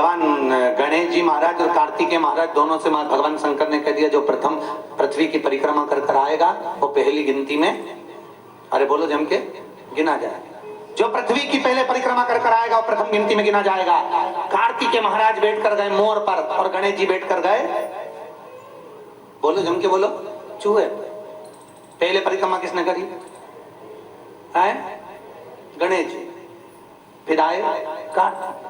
भगवान गणेश जी महाराज और कार्तिकेय महाराज दोनों से भगवान शंकर ने कह दिया जो प्रथम पृथ्वी की परिक्रमा कर कर आएगा वो पहली गिनती में, अरे बोलो जम के, गिना जाएगा। जो पृथ्वी की पहले परिक्रमा कर कर आएगा वो प्रथम गिनती में गिना जाएगा। कार्तिकेय महाराज बैठ कर गए मोर पर और गणेश जी बैठ कर गए, बोलो जम के बोलो, चूहे। पहले परिक्रमा किसने करी है? गणेश जी। फिर आए कार्तिक।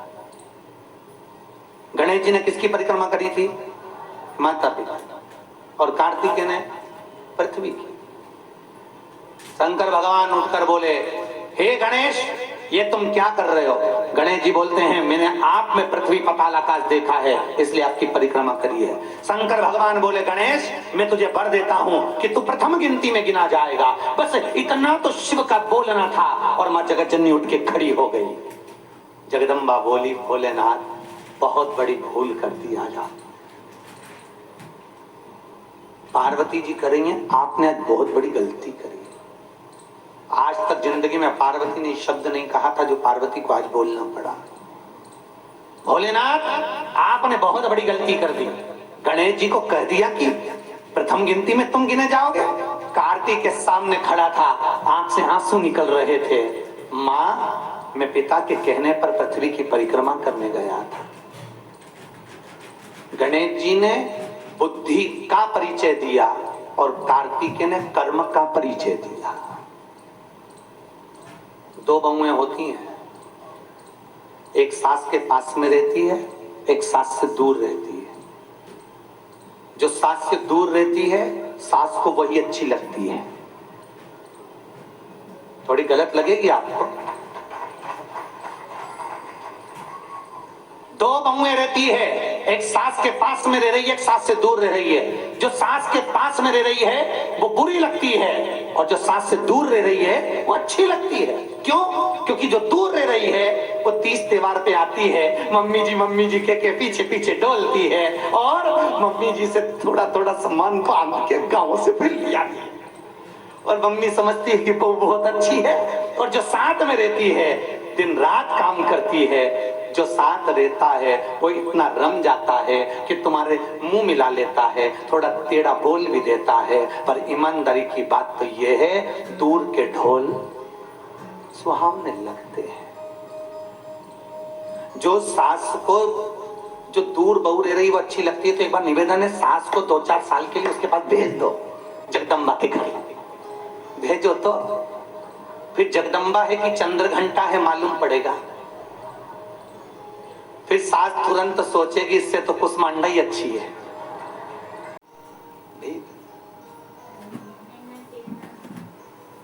गणेश जी ने किसकी परिक्रमा करी थी? माता पिता। और कार्तिकेय ने पृथ्वी की। शंकर भगवान उठकर बोले, हे गणेश ये तुम क्या कर रहे हो? गणेश जी बोलते हैं मैंने आप में पृथ्वी पाताल आकाश देखा है इसलिए आपकी परिक्रमा करी है। शंकर भगवान बोले, गणेश मैं तुझे वर देता हूं कि तू प्रथम गिनती में गिना जाएगा। बस इतना तो शिव का बोलना था और मां जगतजननी उठ के खड़ी हो गई। जगदम्बा बोली, भोलेनाथ बहुत बड़ी भूल कर दी आज आप। पार्वती जी करेंगे, आपने आज बहुत बड़ी गलती करी। आज तक जिंदगी में पार्वती ने शब्द नहीं कहा था जो पार्वती को आज बोलना पड़ा। भोलेनाथ आपने बहुत बड़ी गलती कर दी। गणेश जी को कह दिया कि प्रथम गिनती में तुम गिने जाओगे। कार्तिक के सामने खड़ा था, आंख से आंसू निकल रहे थे। मां मैं पिता के कहने पर पृथ्वी की परिक्रमा करने गया था। गणेश जी ने बुद्धि का परिचय दिया और कार्तिकेय ने कर्म का परिचय दिया। दो बहुएं होती हैं, एक सास के पास में रहती है, एक सास से दूर रहती है। जो सास से दूर रहती है सास को वही अच्छी लगती है। थोड़ी गलत लगेगी आपको। दो बहुएं रहती है, एक सास के पास में रह रही है, एक सास से दूर रह रही है। जो सास के पास में रह रही है वो बुरी लगती है और जो सास से दूर रह रही है वो अच्छी लगती है। क्यों? क्योंकि जो दूर रह रही है वो तीज त्योहार पे आती है, मम्मी जी के पीछे पीछे डोलती है और मम्मी जी से थोड़ा थोड़ा सामान बांध के गांव से फिर ले आती है और मम्मी समझती है कि वो बहुत अच्छी है। और जो साथ में रहती है दिन रात काम करती है, जो साथ रहता है वो इतना रम जाता है कि तुम्हारे मुंह मिला लेता है, थोड़ा टेढ़ा बोल भी देता है। पर ईमानदारी की बात तो ये है दूर के ढोल सुहावने लगते हैं। जो सास को जो दूर बहू रह रही वो अच्छी लगती है तो एक बार निवेदन है सास को 2-4 साल के लिए उसके पास भेज दो जगदम्बा के घर। भेजो तो फिर जगदम्बा है कि चंद्र घंटा है मालूम पड़ेगा। फिर सास तुरंत सोचेगी इससे तो कुसमांडा ही अच्छी है।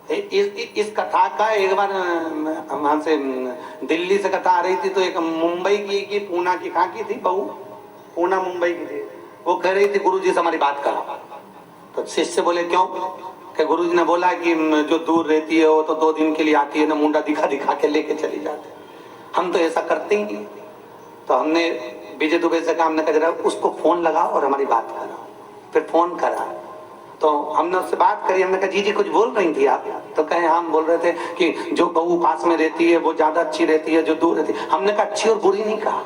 इस कथा का एक बार वहां से दिल्ली से कथा आ रही थी तो एक मुंबई की पूना की कहाँ की थी बहू, पूना मुंबई की थी। वो कह रही थी गुरुजी से हमारी बात करो। तो शिष्य बोले क्यों? कि गुरुजी ने बोला कि जो दूर रहती है वो तो 2 दिन के लिए आती है ना, मुंडा दिखा दिखा के लेके चली जाते। हम तो ऐसा करते ही नहीं। तो हमने विजय दुबे से कहा, हमने कहा जरा उसको फोन लगाओ और हमारी बात कराओ। फिर फोन करा तो हमने उससे बात करी। हमने कहा जी कुछ बोल रही थी आप? तो कहे हम बोल रहे थे कि जो बहू पास में रहती है वो ज्यादा अच्छी रहती है जो दूर रहती है। हमने कहा अच्छी और बुरी नहीं कहा,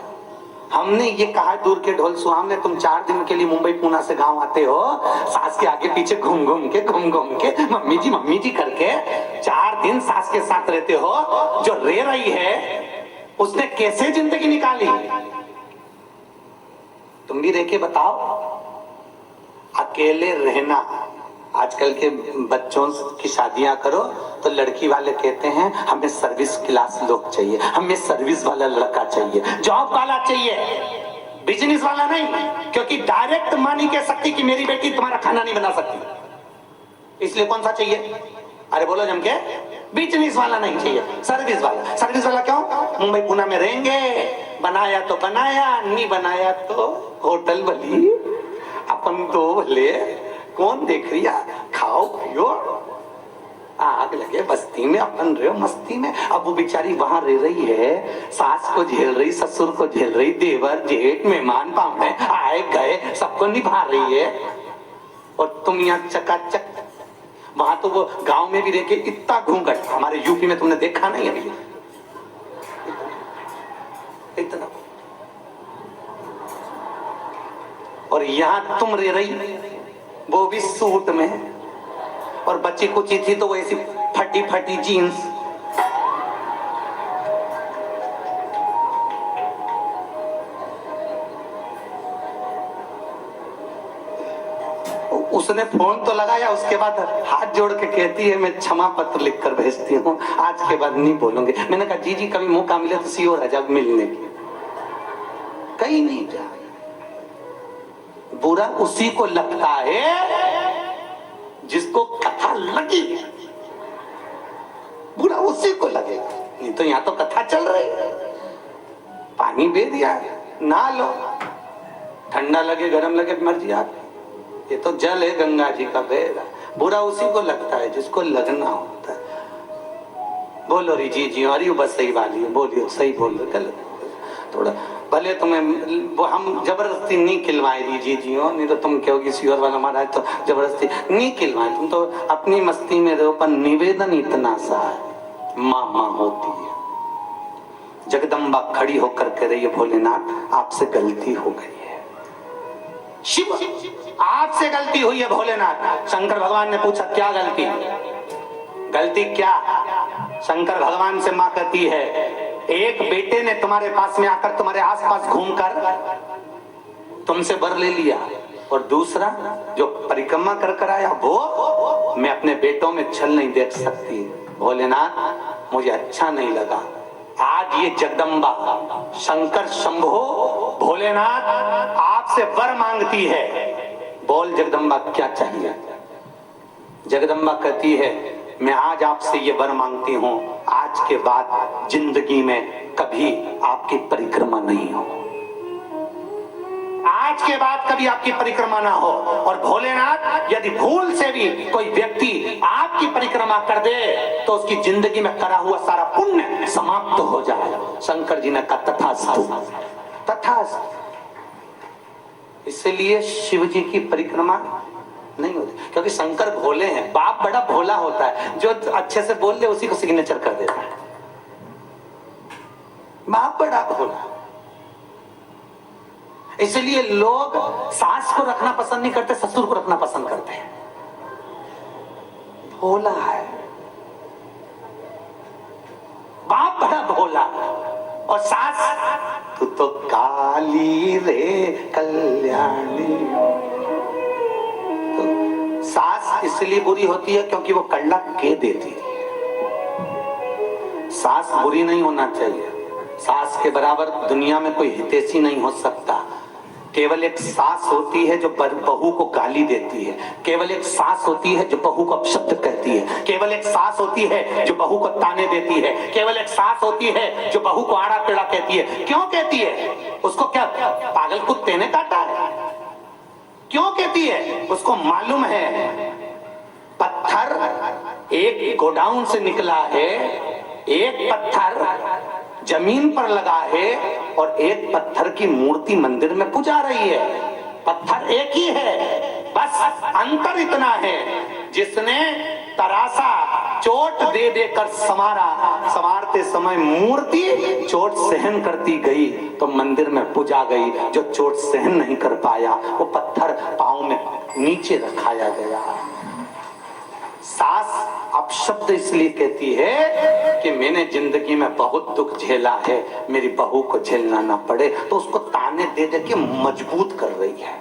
हमने ये कहा दूर के ढोल सुहावने। तुम 4 दिन के लिए मुंबई पूना से गांव आते हो, सास के आगे पीछे घूम घूम के मम्मी जी करके 4 दिन सास के साथ रहते हो। जो रह रही है उसने कैसे जिंदगी निकाली? तुम भी रह के बताओ। अकेले रहना, आजकल के बच्चों की शादियां करो तो लड़की वाले कहते हैं हमें सर्विस क्लास लोग चाहिए, हमें सर्विस वाला लड़का चाहिए, जॉब वाला चाहिए, बिजनेस वाला नहीं। क्योंकि डायरेक्ट मां नहीं कह सकती कि मेरी बेटी तुम्हारा खाना नहीं बना सकती। इसलिए कौन सा चाहिए? अरे बोलो जम के, बिजनेस वाला नहीं चाहिए, सर्विस वाला। सर्विस वाला क्यों? मुंबई पूना में रहेंगे, बनाया तो बनाया, नहीं बनाया तो होटल वाली अपन तो भले, कौन देख रही है? खाओ पियो, आग लगे बस्ती में, अपन रहे मस्ती में। अब वो बेचारी वहां रह रही है, सास को झेल रही, ससुर को झेल रही, देवर जेठ मेहमान पाहुणे आए गए सबको निभा रही है। और तुम यहाँ चकाचक, वहां तो वो गांव में भी रह के इतना घूंघट, हमारे यूपी में तुमने देखा नहीं अभी इतना। और यहाँ तुम रह रही, वो भी सूट में, और बच्ची कुची थी तो वो ऐसी फटी फटी जीन्स। उसने फोन तो लगाया, उसके बाद हाथ जोड़ के कहती है मैं क्षमा पत्र लिख कर भेजती हूँ, आज के बाद नहीं बोलूंगी। मैंने कहा जी कभी मौका मिले तो सी और जब मिलने की, कहीं नहीं जा। बुरा उसी को लगता है जिसको कथा लगी, बुरा उसी को लगेगा। नहीं तो यहाँ तो कथा चल रही है, पानी दे दिया, नहा लो, ठंडा लगे गरम लगे मर्जी आप, ये तो जल है गंगा जी का बहेगा। बुरा उसी को लगता है जिसको लगना होता है। बोलो री जी अरे बस सही वाली है, बोलियो सही बोल रहे, गलत थोड़ा भले तुम्हें हम जबरदस्ती नहीं खिलवाए री जी हो, नहीं तो तुम कहोगी सियोर वाला महाराज तो जबरदस्ती नहीं खिलवाए, तुम तो अपनी मस्ती में रहो। पर निवेदन इतना सा है, माँ होती है। जगदम्बा खड़ी होकर कह रही है भोलेनाथ आपसे गलती हो गई है। शिव आपसे गलती हुई है भोलेनाथ। शंकर भगवान ने पूछा क्या गलती, गलती क्या? शंकर भगवान से मां कहती है एक बेटे ने तुम्हारे पास में आकर तुम्हारे आसपास घूमकर तुमसे वर ले लिया, और दूसरा जो परिक्रमा कर कर आया वो मैं अपने बेटों में छल नहीं देख सकती। भोलेनाथ मुझे अच्छा नहीं लगा। आज ये जगदम्बा शंकर शंभो भोलेनाथ आपसे वर मांगती है। बोल जगदम्बा क्या चाहिए? जगदम्बा कहती है मैं आज आपसे ये वर मांगती हूँ, आज के बाद जिंदगी में कभी आपकी परिक्रमा नहीं हो, आज के बाद कभी आपकी परिक्रमा ना हो। और भोलेनाथ यदि भूल से भी कोई व्यक्ति आपकी परिक्रमा कर दे तो उसकी जिंदगी में करा हुआ सारा पुण्य समाप्त हो जाए। शंकर जी ने कहा तथास्तु, तथास्तु। इसलिए शिव जी की परिक्रमा नहीं होती, क्योंकि शंकर भोले हैं। बाप बड़ा भोला होता है, जो अच्छे से बोल ले उसी को सिग्नेचर कर देता है। बाप बड़ा भोला, इसलिए लोग सास को रखना पसंद नहीं करते, ससुर को रखना पसंद करते हैं। भोला है बाप, बड़ा भोला। और सास तू तो काली रे कल्याणी। तो सास इसलिए बुरी होती है क्योंकि वो कल्ला के देती है। सास बुरी नहीं होना चाहिए, सास के बराबर दुनिया में कोई हितैषी नहीं हो सकता। केवल एक सास होती है जो बहू को गाली देती है, केवल एक सास होती है जो बहू को अपशब्द कहती है, केवल एक सास होती है जो बहू को ताने देती है, केवल एक सास होती है जो बहू को आड़ा टेढ़ा कहती है। क्यों कहती है? उसको क्या पागल कुत्ते ने काटा है? क्यों कहती है? उसको मालूम है पत्थर एक गोडाउन से निकला है, एक पत्थर जमीन पर लगा है और एक पत्थर की मूर्ति मंदिर में पूजा रही है। पत्थर एक ही है, बस अंतर इतना है जिसने तरासा चोट दे देकर संवारा, संवारते समय मूर्ति चोट सहन करती गई तो मंदिर में पूजा गई। जो चोट सहन नहीं कर पाया वो पत्थर पांव में नीचे रखाया गया। सास अपशब्द इसलिए कहती है कि मैंने जिंदगी में बहुत दुख झेला है, मेरी बहू को झेलना ना पड़े, तो उसको ताने दे दे के मजबूत कर रही है।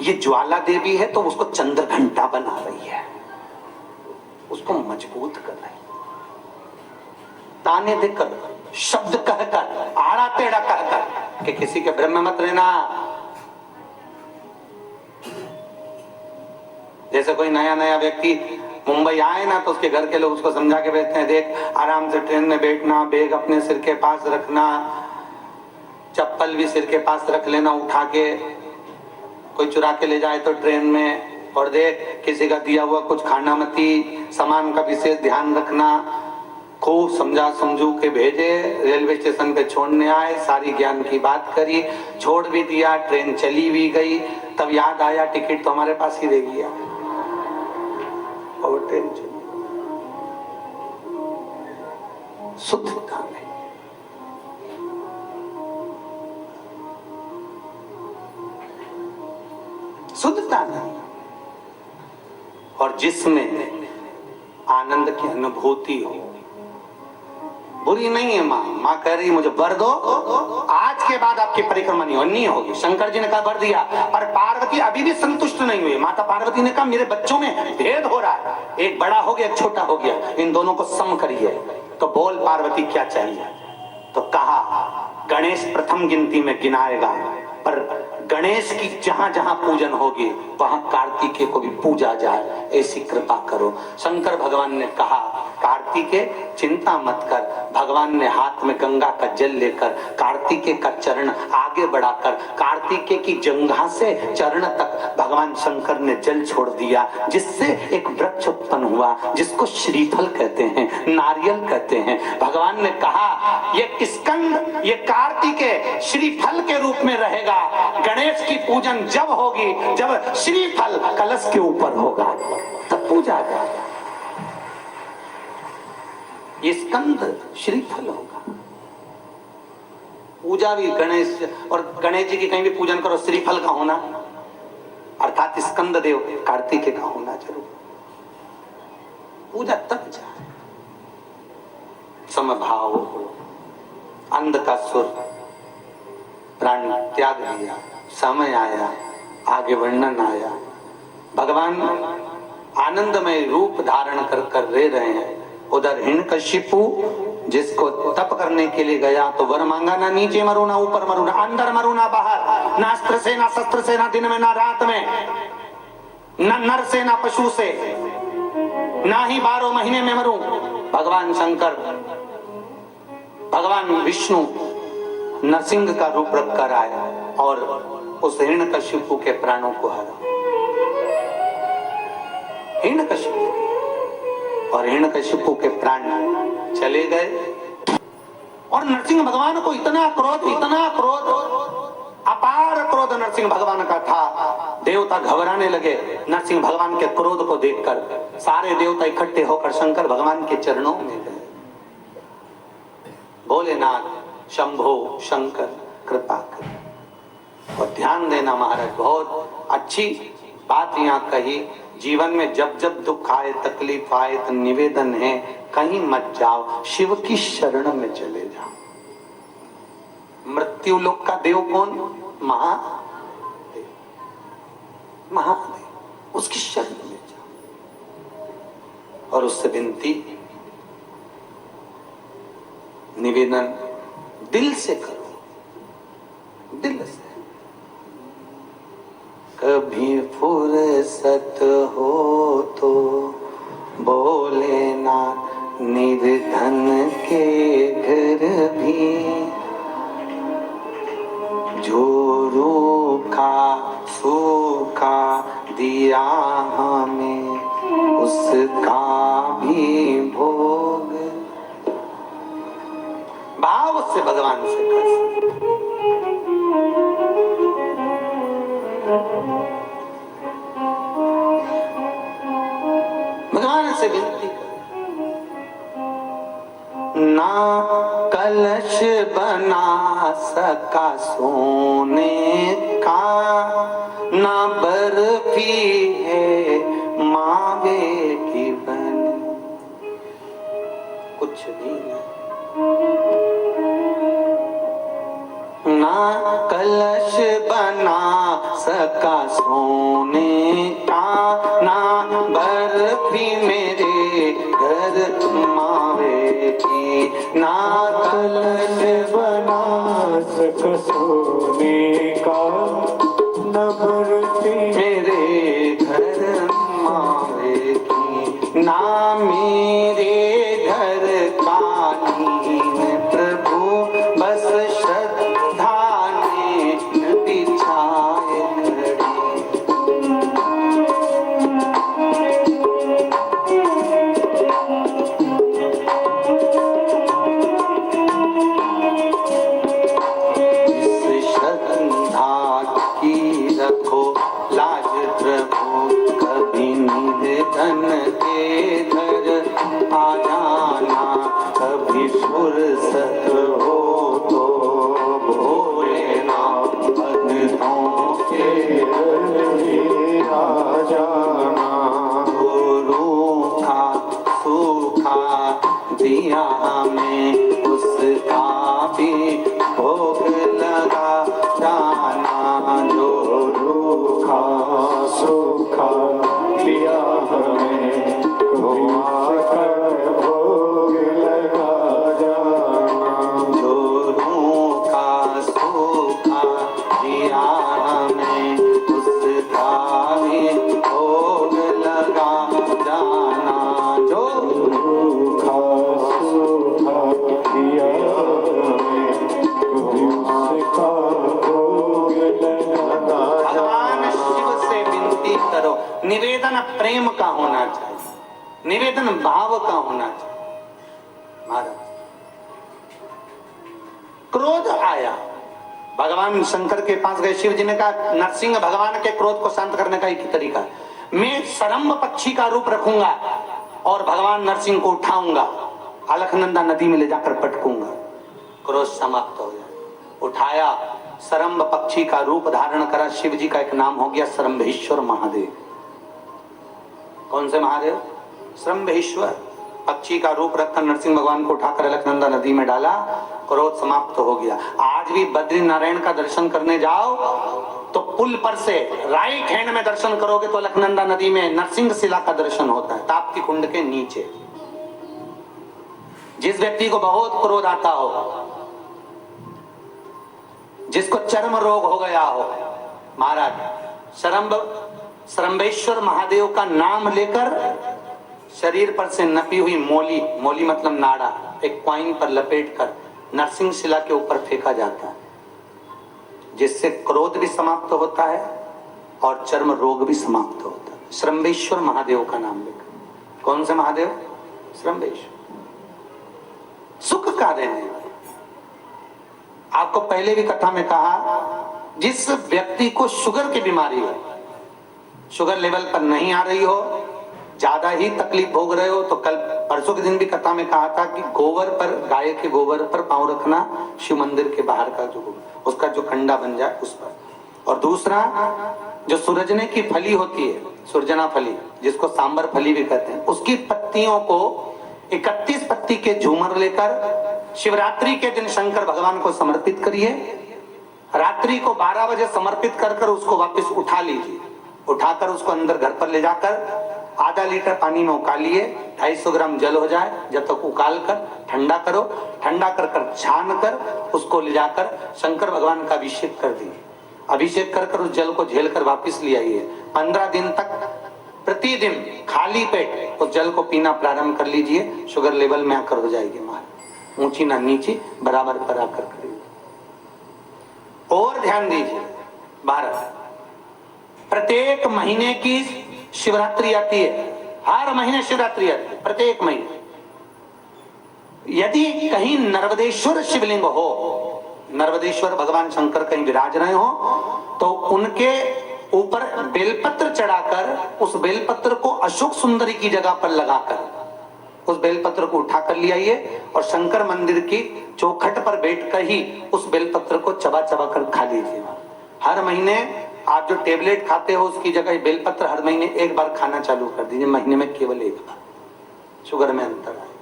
ये ज्वाला देवी है तो उसको चंद्र घंटा बना रही है, उसको मजबूत कर रही है। ताने देकर, शब्द कहकर, आड़ा टेढ़ा कहकर कि किसी के भ्रम में मत रहना। जैसे कोई नया नया व्यक्ति मुंबई आए ना तो उसके घर के लोग उसको समझा के बैठते हैं, देख आराम से ट्रेन में बैठना, बैग अपने सिर के पास रखना, चप्पल भी सिर के पास रख लेना उठा के, कोई चुरा के ले जाए तो ट्रेन में, और देख किसी का दिया हुआ कुछ खाना मती, सामान का विशेष ध्यान रखना। खूब समझा समझू के भेजे, रेलवे स्टेशन पे छोड़ने आए, सारी ज्ञान की बात करी, छोड़ भी दिया, ट्रेन चली भी गई, तब याद आया टिकट तो हमारे पास ही रह गया और ट्रेन चली। शुद्धता में शुद्धता नहीं, और जिसमें आनंद की अनुभूति हो। बुरी नहीं है माँ, माँ कह रही मुझे वर दो, आज के बाद आपकी परिक्रमा नहीं होगी। शंकर जी ने कहा वर दिया, पर पार्वती अभी भी संतुष्ट नहीं हुई। माता पार्वती ने कहा मेरे बच्चों में भेद हो रहा है, एक बड़ा हो गया एक छोटा हो गया, इन दोनों को सम करिए। तो बोल पार्वती क्या चाहिए? तो कहा गणेश प्रथम गिनती में गिनाएगा, पर गणेश की जहां जहां पूजन होगी वहां कार्तिकेय को भी पूजा जाए, ऐसी कृपा करो। शंकर भगवान ने कहा कार्तिकेय चिंता मत कर। भगवान ने हाथ में गंगा का जल लेकर कार्तिकेय का चरण आगे बढ़ाकर कार्तिकेय की जंघा से चरण तक भगवान शंकर ने जल छोड़ दिया, जिससे एक वृक्ष उत्पन्न हुआ जिसको श्रीफल कहते हैं, नारियल कहते हैं। भगवान ने कहा ये स्कंद, ये कार्तिकेय श्रीफल के रूप में रहेगा। गणेश की पूजन जब होगी जब श्रीफल कलश के ऊपर होगा, तब पूजा जाएगा। ये स्कंद श्रीफल होगा। पूजा भी गणेश, और गणेश जी की कहीं भी पूजन करो श्रीफल का होना, अर्थात स्कंद देव कार्तिकेय का होना जरूर। पूजा तब जाए समभाव, अंध का सुर प्राण त्याग दिया, समय आया, आगे वर्णन आया। भगवान आनंदमय रूप धारण कर कर रह रहे हैं। उधर हिरण्यकशिपु जिसको तप करने के लिए गया तो वर मांगा, ना नीचे मरू ना ऊपर मरू, ना अंदर मरू ना बाहर, ना अस्त्र से ना शस्त्र से, ना दिन में ना रात में, ना नर से ना पशु से, ना ही 12 महीने में मरू। भगवान शंकर, भगवान विष्णु नरसिंह का रूप रख कर आए और उस हिरण्यकशिपु के प्राणों को हरा। हिरण्यकशिपु, और हिरण्यकशिपु के प्राण चले गए। और नरसिंह भगवान को इतना क्रोध, अपार क्रोध नरसिंह भगवान का था। देवता घबराने लगे नरसिंह भगवान के क्रोध को देखकर। सारे देवता इकट्ठे होकर शंकर भगवान के चरणों में गए। भोलेनाथ शंभो शंकर कृपा कर। और ध्यान देना महाराज, बहुत अच्छी बात यहाँ कही। जीवन में जब जब दुख आए, तकलीफ आए तो निवेदन है कहीं मत जाओ, शिव की शरण में चले जाओ। मृत्यु लोक का देव कौन? महादेव। महादेव, उसकी शरण में जाओ और उससे विनती निवेदन दिल से करो, दिल से। कभी फुर्सत हो तो भोलेनाथ निर्धन के घर भी, जो रूखा सूखा दिया हमें उसका भी भोग। भाव से भगवान से कर, भगवान से विनती कर। ना कलश बना सका सोने का, ना बर्फी है मावे की बनी, कुछ भी ना कलश बना सका सोने का, ना बर्फी मेरे घर मावे की, ना कलश बना सका सोने का, ना बर्फी मेरे घर मावे की, ना मेरे घर कालीन प्रभु बस श्रद्धा ने बिछाए खड़ी। इस श्रद्धा की रखो लाज प्रभु, कभी निर्धन के घर आ जाना। दिया हमें उसका भी भोग लगा जाना। जो रूखा सूखा दिया हमें उसका भोग लगा जाना। जो रूखा सूखा दिया हमें उसका भी भोग लगा जाना। जो रूखा सूखा दिया हमें उसका भोग लगा भगवान शिव से विनती करो, निवेदन प्रेम का होना चाहिए, निवेदन भाव का होना चाहिए। महाराज क्रोध आया, भगवान शंकर के पास गए। शिव जी ने कहा नरसिंह भगवान के क्रोध को शांत करने का एक ही तरीका है, मैं सरम्ब पक्षी का रूप रखूंगा और भगवान नरसिंह को उठाऊंगा, अलखनंदा नदी में ले जाकर पटकूंगा, क्रोध समाप्त हो जाए। उठाया, सरम्ब पक्षी का रूप धारण करा। शिव जी का एक नाम हो गया सरम्भेश्वर महादेव। कौन से महादेव? सरम्भेश्वर। पक्षी का रूप रखकर नरसिंह भगवान को उठाकर अलकनंदा नदी में डाला, क्रोध समाप्त हो गया। आज भी बद्री नारायण का दर्शन करने जाओ तो पुल पर से राइट हैंड में दर्शन करोगे तो अलकनंदा नदी में नरसिंह शिला का दर्शन होता है, ताप्ती कुंड के नीचे। जिस व्यक्ति को बहुत क्रोध आता हो, जिसको चर्म रोग हो गया हो, महाराज सरम्बेश्वर महादेव का नाम लेकर शरीर पर से नपी हुई मोली, मोली मतलब नाड़ा, एक कॉइन पर लपेटकर नरसिंह शिला के ऊपर फेंका जाता है, जिससे क्रोध भी समाप्त होता है और चर्म रोग भी समाप्त होता है। सरम्बेश्वर महादेव का नाम लेकर। कौन से महादेव? सरम्बेश्वर। सुख का देने वाले। आपको पहले भी कथा में कहा, जिस व्यक्ति को शुगर की बीमारी हो, शुगर लेवल पर नहीं आ रही हो, ज्यादा ही तकलीफ भोग रहे हो, तो कल परसों के दिन भी कथा में कहा था कि गोबर पर, गाय के गोबर पर पांव रखना, शिव मंदिर के बाहर का जो गोबर, उसका जो कंडा बन जाए उस पर। और दूसरा, जो सूरजने की फली होती है, सुरजना फली, जिसको सांबर फली भी कहते हैं, उसकी पत्तियों को 31 पत्ती के झूमर लेकर शिवरात्रि के दिन शंकर भगवान को समर्पित करिए। रात्रि को 12 बजे समर्पित कर उसको वापस उठा लीजिए। उठाकर उसको अंदर घर पर ले जाकर आधा लीटर पानी में उकालिए, 250 ग्राम जल हो जाए, जब तक उकाल कर ठंडा करो। ठंडा कर छान कर उसको ले जाकर शंकर भगवान का अभिषेक कर दिए। अभिषेक कर उस जल को झेल कर वापिस ले आइए। 15 दिन तक प्रतिदिन खाली पेट उस जल को पीना प्रारंभ कर लीजिए। शुगर लेवल में आकर हो जाएगी मार, ऊंची ना नीची, बराबर पर आकर करिए। और ध्यान दीजिए, भारत प्रत्येक महीने की शिवरात्रि आती है, हर महीने शिवरात्रि आती है, प्रत्येक महीने। यदि कहीं नर्मदेश्वर शिवलिंग हो, नर्मदेश्वर भगवान शंकर कहीं विराज रहे हो, तो उनके ऊपर बेलपत्र चढ़ाकर उस बेलपत्र को अशोक सुंदरी की जगह पर लगाकर उस बेलपत्र को उठाकर ले आइए और शंकर मंदिर की चौखट पर बैठकर ही उस बेलपत्र को चबा चबा कर खा लीजिए। हर महीने आप जो टेबलेट खाते हो उसकी जगह बेलपत्र हर महीने एक बार खाना चालू कर दीजिए, महीने में केवल एक बार, शुगर में अंतर आए।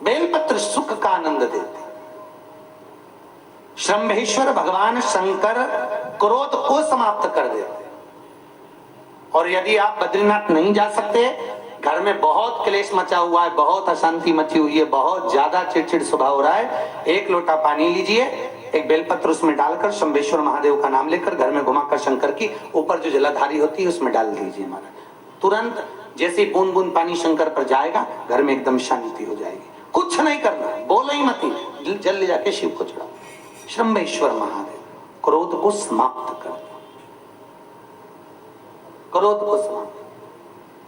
बेलपत्र सुख का आनंद देते। शंभेश्वर भगवान शंकर क्रोध को समाप्त कर देते। और यदि आप बद्रीनाथ नहीं जा सकते, घर में बहुत क्लेश मचा हुआ है, बहुत अशांति मची हुई है, बहुत ज्यादा चिड़चिड़ स्वभाव हो रहा है, एक लोटा पानी लीजिए, एक बेलपत्र उसमें डालकर शंभेश्वर महादेव का नाम लेकर घर में घुमाकर शंकर की ऊपर जो जलाधारी होती है उसमें डाल दीजिए। महाराज तुरंत जैसे बूंद बूंद पानी शंकर पर जाएगा, घर में एकदम शांति हो जाएगी। कुछ नहीं करना, बोलो ही मत, जल ले जाके शिव को चढ़ाओ। शंभेश्वर महादेव क्रोध को समाप्त कर, क्रोध को समाप्त।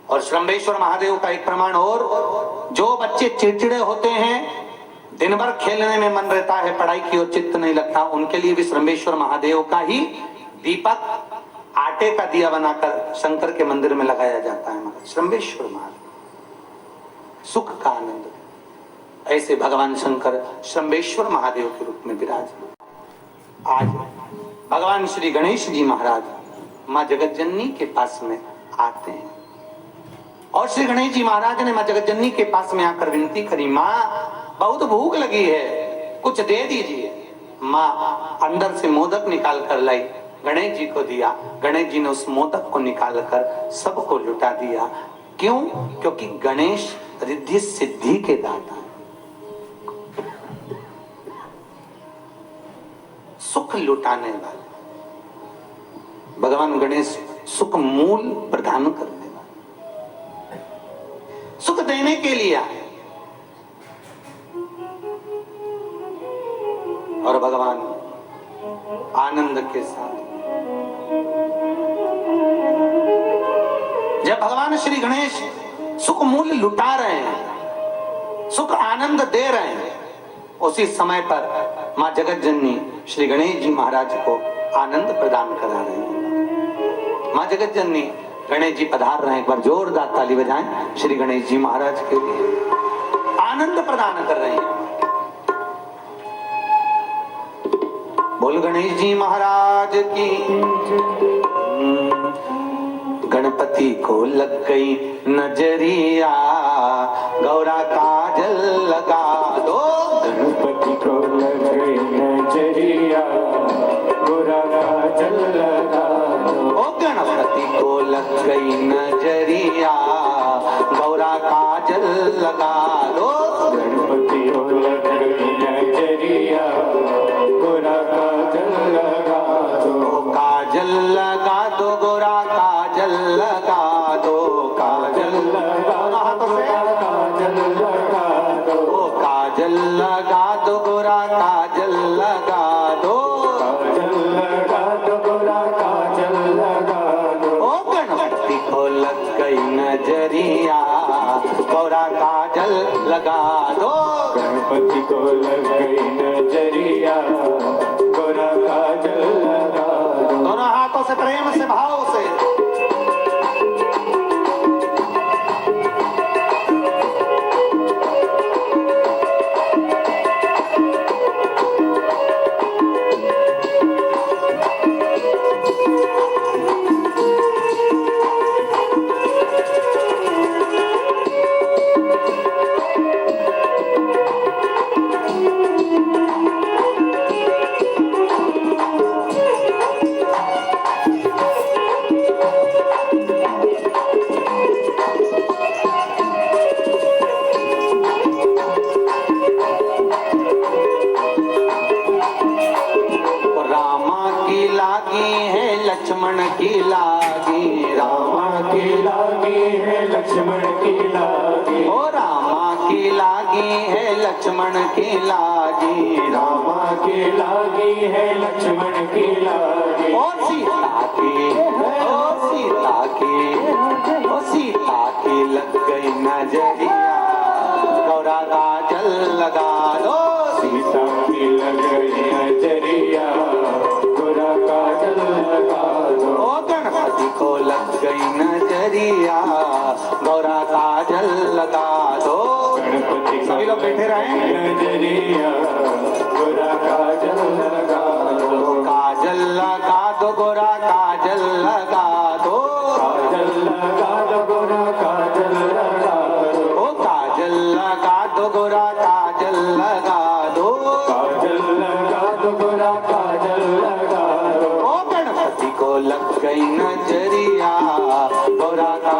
और शंभेश्वर महादेव का एक प्रमाण और, जो बच्चे चिड़चिड़े होते हैं, दिन भर खेलने में मन रहता है, पढ़ाई की ओर चित्त नहीं लगता, उनके लिए भी शंभेश्वर महादेव का ही दीपक आटे का दिया बनाकर शंकर के मंदिर में लगाया जाता है। शंभेश्वर महादेव सुख का आनंद। ऐसे भगवान शंकर शंभेश्वर महादेव के रूप में विराजमान। आज भगवान श्री गणेश जी महाराज मां जगत जननी के पास में आते हैं और श्री गणेश जी महाराज ने माँ जगतजननी के पास में आकर विनती करी, माँ बहुत भूख लगी है, कुछ दे दीजिए। माँ अंदर से मोदक निकाल कर लाई, गणेश जी को दिया। गणेश जी ने उस मोदक को निकाल कर सबको लुटा दिया। क्यों? क्योंकि गणेश रिद्धि सिद्धि के दाता, सुख लुटाने वाले। भगवान गणेश सुख मूल प्रदान करने वाले, सुख देने के लिए आए। और भगवान आनंद के साथ, जब भगवान श्री गणेश सुख मूल्य लुटा रहे हैं, सुख आनंद दे रहे हैं, उसी समय पर मां जगत जननी श्री गणेश जी महाराज को आनंद प्रदान करा रहे हैं। मां जगत जननी गणेश जी पधार रहे हैं, एक बार जोरदार ताली बजाएं श्री गणेश जी महाराज के लिए। आनंद प्रदान कर रहे हैं। बोल गणेश जी महाराज की। गणपति को लग गई नजरिया, गौरा काजल लगा दो। गणपति को लग गई नजरिया, गौरा काजल लगा दो। ओ गणपति को लग गई नजरिया, गौरा काजल लगा दो। गणपति को लग गई नजरिया, गौरा काजल लगा दो। काजल लगा दो गोरा, काजल लगा दो, काजल लगा दो, काजल लगा दो। ओ काजल लगा दो गोरा, काजल लगा दो। काजल लगा दो गोरा, काजल लगा दो। ओ गणपति को लग गई नजरिया, गोरा काजल लगा दो। गणपति को लग गई नजरिया, गोरा काजल लगा दो। दोनों हाथों से प्रेम से भाव से लक्ष्मण की लागी, रामा की लागी है लक्ष्मण की लागी। ओ रामा की लागी है लक्ष्मण की लागी, रामा की लागी है लक्ष्मण की लागी। ओ सीता की, ओ सीता की, ओ सीता की लग गई नजरिया, गौरा काजल लगा दो। सीता की लग गई नजरिया, गौरा काजल लगा दो। ओ गणपति को लग गई नजरिया, गौरा काजल लगा दो। गणपति सभी लोग बैठे रहे। नजरिया, गौरा काजल लगा दो। काजल लगा दो गोरा, काजल लगा दो। काजल लगा दो गोरा, काजल लगा दो। ओ काजल लगा दो गोरा, काजल लगा दो। काजल लगा दो गोरा, काजल लगा दो। ओ गणपति को लग गई नजरिया, गोरा का